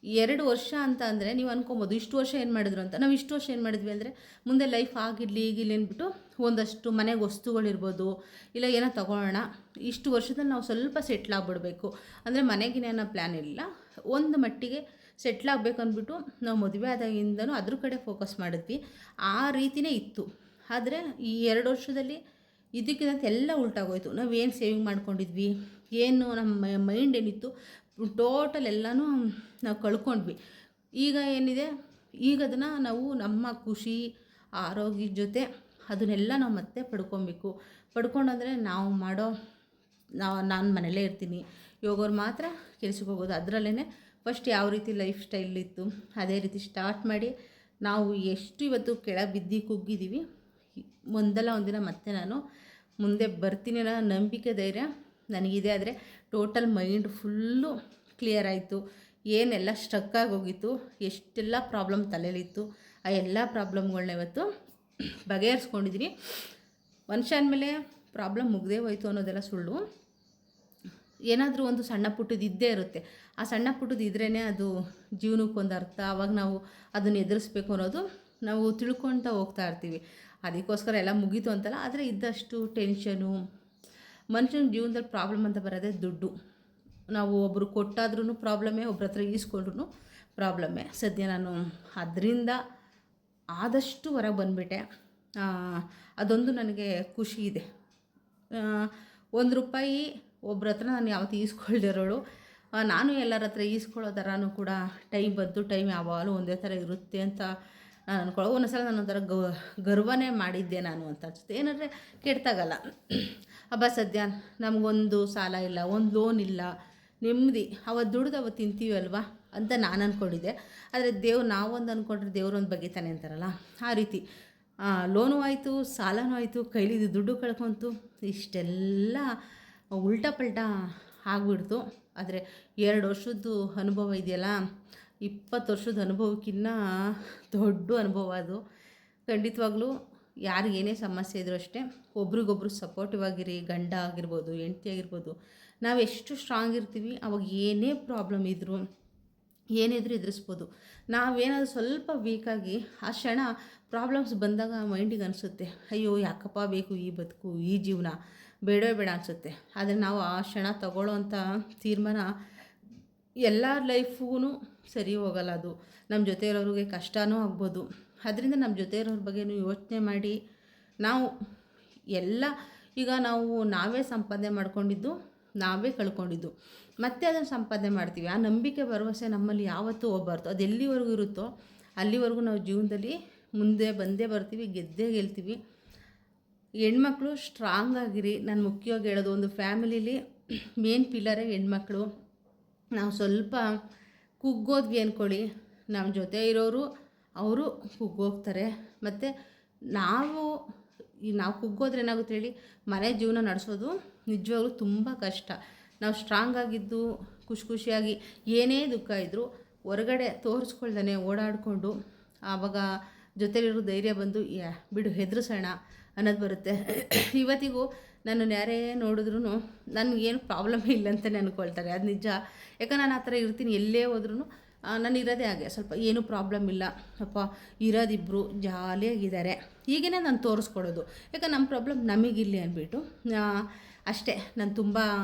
Speaker 1: 2 ವರ್ಷ ಅಂತ ಅಂದರೆ ನೀವು ಅನ್ಕೊಬೋದು ಇಷ್ಟು ವರ್ಷ ಏನು ಮಾಡಿದ್ರು ಅಂತ. ನಾವು ಇಷ್ಟು ವರ್ಷ ಏನು ಮಾಡಿದ್ವಿ ಅಂದರೆ ಮುಂದೆ ಲೈಫ್ ಆಗಿರಲಿ ಈಗಿರಲಿ ಅಂದ್ಬಿಟ್ಟು ಒಂದಷ್ಟು ಮನೆಗೆ ವಸ್ತುಗಳಿರ್ಬೋದು, ಇಲ್ಲ ಏನೋ ತೊಗೊಳ್ಳೋಣ, ಇಷ್ಟು ವರ್ಷದಲ್ಲಿ ನಾವು ಸ್ವಲ್ಪ ಸೆಟ್ಲ್ ಆಗಿಬಿಡ್ಬೇಕು ಅಂದರೆ ಮನೆಗಿನೇನೋ ಪ್ಲ್ಯಾನ್ ಇಲ್ಲ, ಒಂದು ಮಟ್ಟಿಗೆ ಸೆಟ್ಲ್ ಆಗಬೇಕು ಅಂದ್ಬಿಟ್ಟು ನಾವು ಮದುವೆ ಆದಾಗಿಂದನೂ ಅದ್ರ ಕಡೆ ಫೋಕಸ್ ಮಾಡಿದ್ವಿ. ಆ ರೀತಿಯೇ ಇತ್ತು. ಆದರೆ ಈ 2 ವರ್ಷದಲ್ಲಿ ಇದಕ್ಕಿಂತ ಎಲ್ಲ ಉಲ್ಟಾಗೋಯ್ತು. ನಾವೇನು ಸೇವಿಂಗ್ ಮಾಡ್ಕೊಂಡಿದ್ವಿ, ಏನು ನಮ್ಮ ಮೈಂಡ್ ಏನಿತ್ತು ಟೋಟಲ್ ಎಲ್ಲನೂ ನಾವು ಕಳ್ಕೊಂಡ್ವಿ. ಈಗ ಏನಿದೆ, ಈಗ ಅದನ್ನು ನಾವು ನಮ್ಮ ಖುಷಿ ಆರೋಗ್ಯದ ಜೊತೆ ಅದನ್ನೆಲ್ಲ ನಾವು ಮತ್ತೆ ಪಡ್ಕೊಂಡಂದರೆ ನಾವು ಮಾಡೋ ನಾನು ಮನೇಲೇ ಇರ್ತೀನಿ, ಯೋಗೋರು ಮಾತ್ರ ಕೆಲ್ಸಕ್ಕೆ ಹೋಗೋದು. ಅದರಲ್ಲೇ ಫಸ್ಟ್ ಯಾವ ರೀತಿ ಲೈಫ್ ಸ್ಟೈಲ್ ಇತ್ತು ಅದೇ ರೀತಿ ಸ್ಟಾರ್ಟ್ ಮಾಡಿ ನಾವು ಎಷ್ಟು ಇವತ್ತು ಕೆಳಗೆ ಬಿದ್ದು ಕುಗ್ಗಿದ್ದೀವಿ. ಒಂದಲ್ಲ ಒಂದಿನ ಮತ್ತೆ ನಾನು ಮುಂದೆ ಬರ್ತೀನಿ ಅನ್ನೋ ನಂಬಿಕೆ ಧೈರ್ಯ ನನಗಿದೆ. ಆದರೆ ಟೋಟಲ್ ಮೈಂಡ್ ಫುಲ್ಲು ಕ್ಲಿಯರ್ ಆಯಿತು. ಏನೆಲ್ಲ ಸ್ಟ್ರಕ್ಕಾಗಿ ಹೋಗಿತ್ತು, ಎಷ್ಟೆಲ್ಲ ಪ್ರಾಬ್ಲಮ್ ತಲೆಯಲ್ಲಿತ್ತು, ಆ ಎಲ್ಲ ಪ್ರಾಬ್ಲಮ್ಗಳನ್ನ ಇವತ್ತು ಬಗೆಹರಿಸ್ಕೊಂಡಿದ್ದೀನಿ. ಮನುಷ್ಯ ಅಂದಮೇಲೆ ಪ್ರಾಬ್ಲಮ್ ಮುಗ್ದೇ ಹೋಯ್ತು ಅನ್ನೋದೆಲ್ಲ ಸುಳ್ಳು. ಏನಾದರೂ ಒಂದು ಸಣ್ಣ ಪುಟ್ಟದ್ದು ಇದ್ದೇ ಇರುತ್ತೆ. ಆ ಸಣ್ಣ ಪುಟ್ಟದ್ದು ಇದ್ರೇ ಅದು ಜೀವನಕ್ಕೊಂದು ಅರ್ಥ. ಆವಾಗ ನಾವು ಅದನ್ನು ಎದುರಿಸ್ಬೇಕು ಅನ್ನೋದು ನಾವು ತಿಳ್ಕೊಳ್ತಾ ಹೋಗ್ತಾ ಇರ್ತೀವಿ. ಅದಕ್ಕೋಸ್ಕರ ಎಲ್ಲ ಮುಗೀತು ಅಂತಲ್ಲ, ಆದರೆ ಇದ್ದಷ್ಟು ಟೆನ್ಷನು. ಮನುಷ್ಯನ ಜೀವನದಲ್ಲಿ ಪ್ರಾಬ್ಲಮ್ ಅಂತ ಬರೋದೇ ದುಡ್ಡು. ನಾವು ಒಬ್ಬರು ಕೊಟ್ಟಾದ್ರೂ ಪ್ರಾಬ್ಲಮ್ಮೇ, ಒಬ್ರ ಹತ್ರ ಈಸ್ಕೊಂಡ್ರೂ ಪ್ರಾಬ್ಲಮ್ಮೇ. ಸದ್ಯ ನಾನು ಅದರಿಂದ ಆದಷ್ಟು ಹೊರಗೆ ಬಂದುಬಿಟ್ಟೆ. ಅದೊಂದು ನನಗೆ ಖುಷಿ ಇದೆ. ₹1 ಒಬ್ರ ಹತ್ರ ನಾನು ಯಾವತ್ತೂ ಈಸ್ಕೊಳ್ದಿರೋಳು. ನಾನು ಎಲ್ಲರ ಹತ್ರ ಈಸ್ಕೊಳ್ಳೋ ಥರನೂ ಕೂಡ ಟೈಮ್ ಬಂತು. ಟೈಮ್ ಯಾವಾಗಲೂ ಒಂದೇ ಥರ ಇರುತ್ತೆ ಅಂತ ನಾನು ಅಂದ್ಕೊಳ್ಳೋ. ಒಂದೊಂದು ಸಲ ನಾನು ಒಂಥರ ಗರ್ವನೇ ಮಾಡಿದ್ದೆ ನಾನು ಅಂತ ಅನಿಸುತ್ತೆ. ಏನಂದರೆ ಕೆಡ್ತಾಗಲ್ಲ. ಹಬ್ಬ ಸದ್ಯ ನಮಗೊಂದು ಸಾಲ ಇಲ್ಲ, ಒಂದು ಲೋನ್ ಇಲ್ಲ, ನೆಮ್ಮದಿ. ಅವತ್ತು ದುಡ್ದು ಅವತ್ತು ತಿಂತೀವಲ್ವ ಅಂತ ನಾನು ಅಂದ್ಕೊಂಡಿದ್ದೆ. ಆದರೆ ನಾವೊಂದು ಅಂದ್ಕೊಂಡ್ರೆ ದೇವ್ರೊಂದು ಬಗೆತಾನೆ ಅಂತಾರಲ್ಲ, ಆ ರೀತಿ ಲೋನು ಆಯಿತು, ಸಾಲನೂ ಆಯಿತು, ಕೈಲಿದ್ದು ದುಡ್ಡು ಕಳ್ಕೊಂತು. ಇಷ್ಟೆಲ್ಲ ಉಲ್ಟಾ ಪಲ್ಟಾ ಆಗಿಬಿಡ್ತು. ಆದರೆ 2 ವರ್ಷದ್ದು ಅನುಭವ ಇದೆಯಲ್ಲ, 20 ವರ್ಷದ ಅನುಭವಕ್ಕಿಂತ ದೊಡ್ಡ ಅನುಭವ ಅದು. ಖಂಡಿತವಾಗ್ಲೂ ಯಾರಿಗೆ ಏನೇ ಸಮಸ್ಯೆ ಇದ್ರೂ ಅಷ್ಟೇ ಒಬ್ರಿಗೊಬ್ರು ಸಪೋರ್ಟಿವ್ ಆಗಿರಿ. ಗಂಡ ಆಗಿರ್ಬೋದು, ಹೆಂಡತಿ ಆಗಿರ್ಬೋದು, ನಾವು ಎಷ್ಟು ಸ್ಟ್ರಾಂಗ್ ಇರ್ತೀವಿ ಅವಾಗ ಏನೇ ಪ್ರಾಬ್ಲಮ್ ಇದ್ದರೂ ಏನಿದ್ರೂ ಎದುರಿಸ್ಬೋದು. ನಾವೇನಾದರೂ ಸ್ವಲ್ಪ ವೀಕಾಗಿ ಆ ಕ್ಷಣ ಪ್ರಾಬ್ಲಮ್ಸ್ ಬಂದಾಗ ಮೈಂಡಿಗೆ ಅನಿಸುತ್ತೆ, ಅಯ್ಯೋ ಯಾಕಪ್ಪ ಬೇಕು ಈ ಬದುಕು, ಈ ಜೀವನ ಬೇಡವೇ ಬೇಡ ಅನಿಸುತ್ತೆ. ಆದರೆ ನಾವು ಆ ಕ್ಷಣ ತಗೊಳ್ಳೋ ಅಂಥ ತೀರ್ಮಾನ ಎಲ್ಲ ಲೈಫ್ಗೂ ಸರಿ ಹೋಗಲ್ಲ. ಅದು ನಮ್ಮ ಜೊತೆ ಇರೋರಿಗೆ ಕಷ್ಟವೂ ಆಗ್ಬೋದು. ಅದರಿಂದ ನಮ್ಮ ಜೊತೆ ಇರೋರ ಬಗ್ಗೆನೂ ಯೋಚನೆ ಮಾಡಿ ನಾವು ಈಗ ನಾವೇ ಸಂಪಾದನೆ ಮಾಡ್ಕೊಂಡಿದ್ದು, ನಾವೇ ಕಳ್ಕೊಂಡಿದ್ದು, ಮತ್ತೆ ಅದನ್ನು ಸಂಪಾದನೆ ಮಾಡ್ತೀವಿ. ಆ ನಂಬಿಕೆ ಭರವಸೆ ನಮ್ಮಲ್ಲಿ ಯಾವತ್ತೂ ಹೋಗಬಾರ್ದು. ಅದು ಎಲ್ಲಿವರೆಗೂ ಇರುತ್ತೋ ಅಲ್ಲಿವರೆಗೂ ನಾವು ಜೀವನದಲ್ಲಿ ಮುಂದೆ ಬಂದೇ ಬರ್ತೀವಿ, ಗೆದ್ದೇ ಗೆಲ್ತೀವಿ. ಹೆಣ್ಮಕ್ಳು ಸ್ಟ್ರಾಂಗ್ ಆಗಿರಿ. ನಾನು ಮುಖ್ಯವಾಗಿ ಹೇಳೋದು, ಒಂದು ಫ್ಯಾಮಿಲೀಲಿ ಮೇನ್ ಪಿಲ್ಲರೇ ಹೆಣ್ಮಕ್ಳು. ನಾವು ಸ್ವಲ್ಪ ಕುಗ್ಗೋದ್ವಿ ಅಂದ್ಕೊಳ್ಳಿ, ನಮ್ಮ ಜೊತೆ ಇರೋರು ಅವರು ಕುಗ್ಗೋಗ್ತಾರೆ. ಮತ್ತು ನಾವು ಕುಗ್ಗೋದ್ರೆ ಏನಾಗುತ್ತೆ ಹೇಳಿ, ಮನೆ ಜೀವನ ನಡೆಸೋದು ನಿಜವಾಗ್ಲೂ ತುಂಬ ಕಷ್ಟ. ನಾವು ಸ್ಟ್ರಾಂಗ್ ಆಗಿದ್ದು ಖುಷಿಯಾಗಿ ಏನೇ ದುಃಖ ಇದ್ದರೂ ಹೊರಗಡೆ ತೋರಿಸ್ಕೊಳ್ದೇ ಓಡಾಡಿಕೊಂಡು ಆವಾಗ ಜೊತೆಲಿರೋ ಧೈರ್ಯ ಬಂದು ಬಿಡು ಹೆದರ್ಸೋಣ ಅನ್ನೋದು ಬರುತ್ತೆ. ಇವತ್ತಿಗೂ ನನ್ನನ್ನು ಯಾರೇ ನೋಡಿದ್ರೂ ನನಗೇನು ಪ್ರಾಬ್ಲಮ್ ಇಲ್ಲ ಅಂತಲೇ ಅಂದ್ಕೊಳ್ತಾರೆ. ಅದು ನಿಜ. ಯಾಕಂದ್ರೆ ನಾನು ಆ ಥರ ಇರ್ತೀನಿ. ಎಲ್ಲೇ ಹೋದ್ರೂ ನಾನು ಇರೋದೇ ಹಾಗೆ, ಸ್ವಲ್ಪ ಏನೂ ಪ್ರಾಬ್ಲಮ್ ಇಲ್ಲ, ಅಪ್ಪ ಇರೋದಿಬ್ಬರು ಜಾಲಿಯಾಗಿದ್ದಾರೆ, ಹೀಗೇ ನಾನು ತೋರಿಸ್ಕೊಡೋದು. ಯಾಕಂದ್ರೆ ನಮ್ಮ ಪ್ರಾಬ್ಲಮ್ ನಮಗಿಲ್ಲಿ ಅಂದ್ಬಿಟ್ಟು ಅಷ್ಟೇ. ನಾನು ತುಂಬ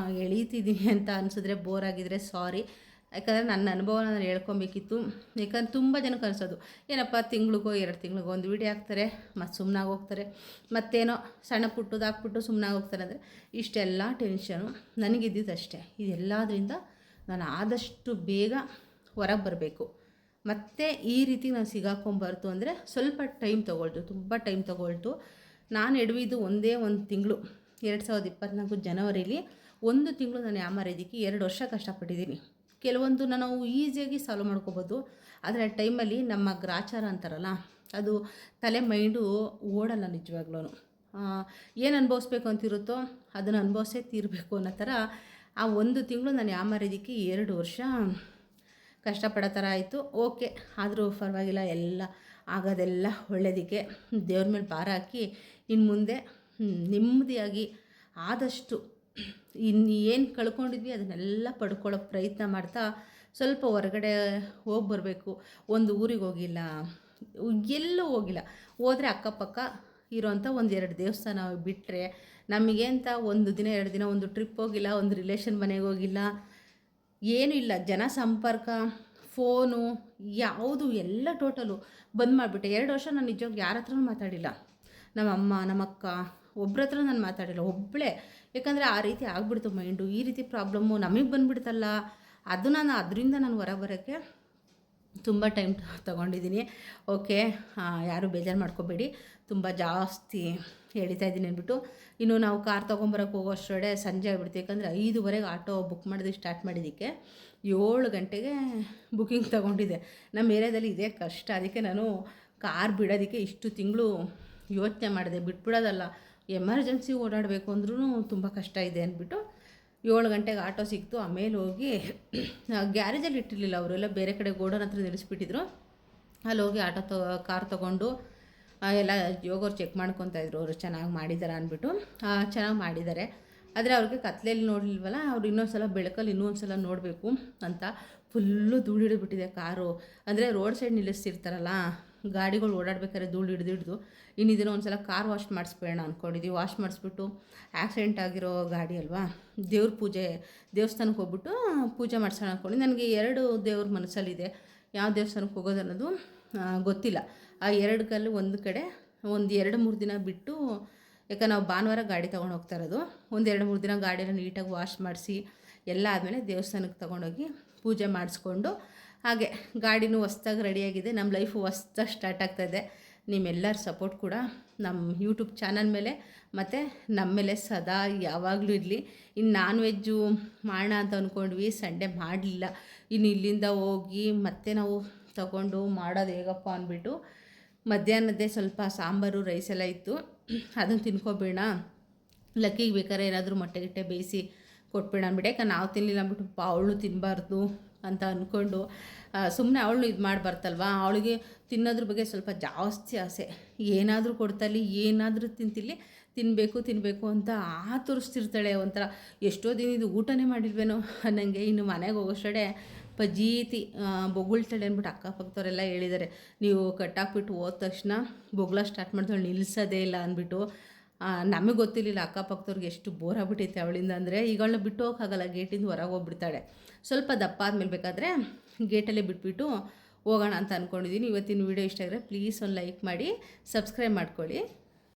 Speaker 1: ಎಳೀತಿದ್ದೀನಿ ಅಂತ ಅನಿಸಿದ್ರೆ, ಬೋರ್ ಆಗಿದ್ರೆ ಸಾರಿ. ಯಾಕಂದರೆ ನನ್ನ ಅನುಭವನ ನಾನು ಹೇಳ್ಕೊಬೇಕಿತ್ತು. ಯಾಕಂದ್ರೆ ತುಂಬ ಜನಕ್ಕೆ ಅನಿಸೋದು, ಏನಪ್ಪ ತಿಂಗಳಿಗೋ 2 ತಿಂಗಳಿಗೋ ಒಂದು ವೀಡಿಯೋ ಹಾಕ್ತಾರೆ, ಮತ್ತು ಸುಮ್ಮನಾಗಿ ಹೋಗ್ತಾರೆ, ಮತ್ತೇನೋ ಸಣ್ಣ ಪುಟ್ಟದ್ದು ಹಾಕ್ಬಿಟ್ಟು ಸುಮ್ಮನಾಗಿ ಹೋಗ್ತಾರೆ. ಅಂದರೆ ಇಷ್ಟೆಲ್ಲ ಟೆನ್ಷನು ನನಗಿದ್ದಿದ್ದು ಅಷ್ಟೇ. ಇದೆಲ್ಲದರಿಂದ ನಾನು ಆದಷ್ಟು ಬೇಗ ಹೊರಗೆ ಬರಬೇಕು. ಮತ್ತು ಈ ರೀತಿ ನಾನು ಸಿಗಾಕೊಂಬಾರ್ದು ಅಂದರೆ ಸ್ವಲ್ಪ ಟೈಮ್ ತೊಗೊಳ್ತು, ತುಂಬ ಟೈಮ್ ತೊಗೊಳ್ತು. ನಾನು ಎಡವಿದ್ದು ಒಂದೇ ಒಂದು ತಿಂಗಳು, 2024 ಜನವರಿಲಿ 1 ತಿಂಗಳು ನಾನು ಯಾಮಾರಿದ್ದಕ್ಕೆ 2 ವರ್ಷ ಕಷ್ಟಪಟ್ಟಿದ್ದೀನಿ. ಕೆಲವೊಂದು ನಾವು ಈಸಿಯಾಗಿ ಸಾಲ್ವ್ ಮಾಡ್ಕೋಬೋದು. ಆದರೆ ಆ ಟೈಮಲ್ಲಿ ನಮ್ಮ ಗ್ರಾಚಾರ ಅಂತಾರಲ್ಲ, ಅದು ತಲೆ ಮೈಂಡು ಓಡಲ್ಲ ನಿಜವಾಗ್ಲೂ. ಏನು ಅನುಭವಿಸ್ಬೇಕು ಅಂತಿರುತ್ತೋ ಅದನ್ನು ಅನುಭವಿಸೇ ತೀರಬೇಕು ಅನ್ನೋ ಥರ ಆ 1 ತಿಂಗಳು ನಾನು ಯಾಮಾರಿದ್ದಕ್ಕೆ 2 ವರ್ಷ ಕಷ್ಟಪಡೋ ಥರ ಆಯಿತು. ಓಕೆ, ಆದರೂ ಪರವಾಗಿಲ್ಲ, ಎಲ್ಲ ಆಗೋದೆಲ್ಲ ಒಳ್ಳೆಯದಕ್ಕೆ ದೇವ್ರ ಮೇಲೆ ಭಾರ ಹಾಕಿ ಇನ್ನು ಮುಂದೆ ನೆಮ್ಮದಿಯಾಗಿ ಆದಷ್ಟು ಇನ್ನು ಏನು ಕಳ್ಕೊಂಡಿದ್ವಿ ಅದನ್ನೆಲ್ಲ ಪಡ್ಕೊಳ್ಳೋ ಪ್ರಯತ್ನ ಮಾಡ್ತಾ ಸ್ವಲ್ಪ ಹೊರಗಡೆ ಹೋಗಿ ಬರಬೇಕು. ಒಂದು ಊರಿಗೆ ಹೋಗಿಲ್ಲ, ಎಲ್ಲೂ ಹೋಗಿಲ್ಲ. ಹೋದರೆ ಅಕ್ಕಪಕ್ಕ ಇರೋಂಥ 1-2 ದೇವಸ್ಥಾನ ಬಿಟ್ಟರೆ ನಮಗೆ ಅಂತ 1 ದಿನ 2 ದಿನ ಒಂದು ಟ್ರಿಪ್ ಹೋಗಿಲ್ಲ, ಒಂದು ರಿಲೇಷನ್ ಮನೆಗೆ ಹೋಗಿಲ್ಲ, ಏನೂ ಇಲ್ಲ. ಜನ ಸಂಪರ್ಕ, ಫೋನು ಯಾವುದು ಎಲ್ಲ ಟೋಟಲು ಬಂದ್ ಮಾಡಿಬಿಟ್ಟೆ. 2 ವರ್ಷ ನಾನು ನಿಜವಾಗಿ ಯಾರ ಹತ್ರನೂ ಮಾತಾಡಿಲ್ಲ. ನಮ್ಮ ಅಮ್ಮ, ನಮ್ಮ ಅಕ್ಕ ಒಬ್ಬರ ಹತ್ರ ನಾನು ಮಾತಾಡಿಲ್ಲ, ಒಬ್ಬಳೇ. ಯಾಕಂದರೆ ಆ ರೀತಿ ಆಗ್ಬಿಡ್ತು ಮೈಂಡು. ಈ ರೀತಿ ಪ್ರಾಬ್ಲಮ್ಮು ನಮಗೆ ಬಂದುಬಿಡ್ತಲ್ಲ, ಅದರಿಂದ ನಾನು ಹೊರ ಬರೋಕ್ಕೆ ತುಂಬ ಟೈಮ್ ತೊಗೊಂಡಿದ್ದೀನಿ. ಓಕೆ, ಯಾರೂ ಬೇಜಾರು ಮಾಡ್ಕೋಬೇಡಿ, ತುಂಬ ಜಾಸ್ತಿ ಹೇಳ್ತಾ ಇದ್ದೀನಿ ಅಂದ್ಬಿಟ್ಟು. ಇನ್ನು ನಾವು ಕಾರ್ ತೊಗೊಂಬರೋಕ್ಕೆ ಹೋಗೋಷ್ಟರೊಡೆ ಸಂಜೆ ಆಗ್ಬಿಡ್ತು. ಯಾಕಂದರೆ 5:30ಗೆ ಆಟೋ ಬುಕ್ ಮಾಡೋದಕ್ಕೆ ಸ್ಟಾರ್ಟ್ ಮಾಡಿದ್ದಕ್ಕೆ 7 ಗಂಟೆಗೆ ಬುಕ್ಕಿಂಗ್ ತೊಗೊಂಡಿದ್ದೆ. ನಮ್ಮ ಏರಿಯಾದಲ್ಲಿ ಇದೇ ಕಷ್ಟ. ಅದಕ್ಕೆ ನಾನು ಕಾರ್ ಬಿಡೋದಕ್ಕೆ ಇಷ್ಟು ತಿಂಗಳು ಯೋಚನೆ ಮಾಡಿದೆ. ಬಿಟ್ಬಿಡೋದಲ್ಲ, ಎಮರ್ಜೆನ್ಸಿ ಓಡಾಡಬೇಕು ಅಂದ್ರೂ ತುಂಬ ಕಷ್ಟ ಇದೆ ಅಂದ್ಬಿಟ್ಟು 7 ಗಂಟೆಗೆ ಆಟೋ ಸಿಕ್ತು. ಆಮೇಲೆ ಹೋಗಿ ಗ್ಯಾರೇಜಲ್ಲಿ ಇಟ್ಟಿರಲಿಲ್ಲ, ಅವರೆಲ್ಲ ಬೇರೆ ಕಡೆ ಗೋಡನ್ ಹತ್ರ ನಿಲ್ಲಿಸ್ಬಿಟ್ಟಿದ್ರು. ಅಲ್ಲಿ ಹೋಗಿ ಕಾರ್ ತೊಗೊಂಡು ಎಲ್ಲ ಯೋಗವ್ರು ಚೆಕ್ ಮಾಡ್ಕೊತಾಯಿದ್ರು, ಅವರು ಚೆನ್ನಾಗಿ ಮಾಡಿದ್ದಾರೆ ಅಂದ್ಬಿಟ್ಟು. ಚೆನ್ನಾಗಿ ಮಾಡಿದ್ದಾರೆ, ಆದರೆ ಅವ್ರಿಗೆ ಕತ್ಲೆಯಲ್ಲಿ ನೋಡಲಿಲ್ವಲ್ಲ, ಅವ್ರು ಇನ್ನೊಂದು ಸಲ ಬೆಳಕಲ್ಲಿ ಇನ್ನೊಂದು ಸಲ ನೋಡಬೇಕು ಅಂತ ಫುಲ್ಲು ಧೂಳು ಹಿಡಿದ್ಬಿಟ್ಟಿದೆ ಕಾರು. ಅಂದರೆ ರೋಡ್ ಸೈಡ್ ನಿಲ್ಲಿಸ್ತಿರ್ತಾರಲ್ಲ ಗಾಡಿಗಳು ಓಡಾಡ್ಬೇಕಾದ್ರೆ ಧೂಳು ಹಿಡಿದು ಇನ್ನು ಇದನ್ನು ಒಂದು ಸಲ ಕಾರ್ ವಾಶ್ ಮಾಡಿಸ್ಬೇಡ ಅಂದ್ಕೊಂಡಿದ್ದೀವಿ. ವಾಶ್ ಮಾಡಿಸ್ಬಿಟ್ಟು ಆಕ್ಸಿಡೆಂಟ್ ಆಗಿರೋ ಗಾಡಿ ಅಲ್ವಾ, ದೇವಸ್ಥಾನಕ್ಕೆ ಹೋಗ್ಬಿಟ್ಟು ಪೂಜೆ ಮಾಡ್ಸೋಣ ಅಂದ್ಕೊಂಡು. ನನಗೆ 2 ದೇವ್ರ ಮನಸ್ಸಲ್ಲಿದೆ, ಯಾವ ದೇವಸ್ಥಾನಕ್ಕೆ ಹೋಗೋದು ಅನ್ನೋದು ಗೊತ್ತಿಲ್ಲ. ಆ 2 ಕಲ್ಲು ಒಂದು ಕಡೆ ಒಂದು 2-3 ದಿನ ಬಿಟ್ಟು, ಯಾಕಂದ್ರೆ ನಾವು ಭಾನುವಾರ ಗಾಡಿ ತೊಗೊಂಡು ಹೋಗ್ತಾ ಇರೋದು. ಒಂದು 2-3 ದಿನ ಗಾಡಿನ ನೀಟಾಗಿ ವಾಶ್ ಮಾಡಿಸಿ ಎಲ್ಲ ಆದಮೇಲೆ ದೇವಸ್ಥಾನಕ್ಕೆ ತೊಗೊಂಡೋಗಿ ಪೂಜೆ ಮಾಡಿಸ್ಕೊಂಡು, ಹಾಗೆ ಗಾಡಿನೂ ಹೊಸ್ದಾಗಿ ರೆಡಿಯಾಗಿದೆ. ನಮ್ಮ ಲೈಫು ಹೊಸ್ದಾಗಿ ಸ್ಟಾರ್ಟ್ ಆಗ್ತಾಯಿದೆ. ನಿಮ್ಮೆಲ್ಲರ ಸಪೋರ್ಟ್ ಕೂಡ ನಮ್ಮ ಯೂಟ್ಯೂಬ್ ಚಾನಲ್ ಮೇಲೆ ಮತ್ತು ನಮ್ಮ ಮೇಲೆ ಸದಾ ಯಾವಾಗಲೂ ಇರಲಿ. ಇನ್ನು ನಾನ್ ವೆಜ್ಜು ಮಾಡೋಣ ಅಂತ ಅಂದ್ಕೊಂಡ್ವಿ, ಸಂಡೇ ಮಾಡಲಿಲ್ಲ. ಇನ್ನು ಇಲ್ಲಿಂದ ಹೋಗಿ ಮತ್ತೆ ನಾವು ತಗೊಂಡು ಮಾಡೋದು ಹೇಗಪ್ಪ ಅಂದ್ಬಿಟ್ಟು ಮಧ್ಯಾಹ್ನದ್ದೇ ಸ್ವಲ್ಪ ಸಾಂಬಾರು ರೈಸ್ ಎಲ್ಲ ಇತ್ತು, ಅದನ್ನು ತಿನ್ಕೊಬೇಡ, ಲಕ್ಕಿಗೆ ಬೇಕಾದ್ರೆ ಏನಾದರೂ ಮೊಟ್ಟೆ ಗಿಟ್ಟೆ ಬೇಯಿಸಿ ಕೊಟ್ಬೇಡ ಅಂದ್ಬಿಟ್ಟೆ. ಯಾಕಂದ್ರೆ ನಾವು ತಿನ್ನಲಿಲ್ಲ ಅಂದ್ಬಿಟ್ಟು ಅವಳು ತಿನ್ನಬಾರ್ದು ಅಂತ ಅಂದ್ಕೊಂಡು ಸುಮ್ಮನೆ ಅವಳು ಇದು ಮಾಡಬಾರ್ದಲ್ವ. ಅವಳಿಗೆ ತಿನ್ನೋದ್ರ ಬಗ್ಗೆ ಸ್ವಲ್ಪ ಜಾಸ್ತಿ ಆಸೆ. ಏನಾದರೂ ಕೊಡ್ತಲ್ಲಿ, ಏನಾದರೂ ತಿನ್ನಬೇಕು ಅಂತ ಆತುರಿಸ್ತಿರ್ತಾಳೆ. ಒಂಥರ ಎಷ್ಟೋ ದಿನ ಇದು ಊಟನೇ ಮಾಡಿಲ್ವೇನೋ ನನಗೆ. ಇನ್ನು ಮನೆಗೆ ಹೋಗೋಷ್ಟಡೆ ಪಜೀತಿ ಬೊಗಳ್ತಾಳೆ ಅಂದ್ಬಿಟ್ಟು ಅಕ್ಕಪಕ್ಕದವರೆಲ್ಲ ಹೇಳಿದ್ದಾರೆ, ನೀವು ಕಟ್ಟಾಕ್ಬಿಟ್ಟು ಹೋದ ತಕ್ಷಣ ಬೊಗ್ಳ ಸ್ಟಾರ್ಟ್ ಮಾಡಿದವಳು ನಿಲ್ಲಿಸೋದೇ ಇಲ್ಲ ಅಂದ್ಬಿಟ್ಟು. ನಮಗೆ ಗೊತ್ತಿರಲಿಲ್ಲ ಅಕ್ಕಪಕ್ಕದವ್ರಿಗೆ ಎಷ್ಟು ಬೋರ್ ಆಗ್ಬಿಟ್ಟೈತೆ ಅವಳಿಂದ. ಅಂದರೆ ಈಗಳನ್ನ ಬಿಟ್ಟು ಹೋಗೋಕ್ಕಾಗಲ್ಲ, ಗೇಟಿಂದ ಹೊರಗೆ ಹೋಗ್ಬಿಡ್ತಾಳೆ. ಸ್ವಲ್ಪ ದಪ್ಪ ಆದಮೇಲೆ ಬೇಕಾದರೆ ಗೇಟಲ್ಲೇ ಬಿಟ್ಬಿಟ್ಟು ಹೋಗೋಣ ಅಂತ ಅಂದ್ಕೊಂಡಿದ್ದೀನಿ. ಇವತ್ತಿನ ವೀಡಿಯೋ ಇಷ್ಟ ಆದರೆ ಪ್ಲೀಸ್ ಒಂದು ಲೈಕ್ ಮಾಡಿ, ಸಬ್ಸ್ಕ್ರೈಬ್ ಮಾಡ್ಕೊಳ್ಳಿ.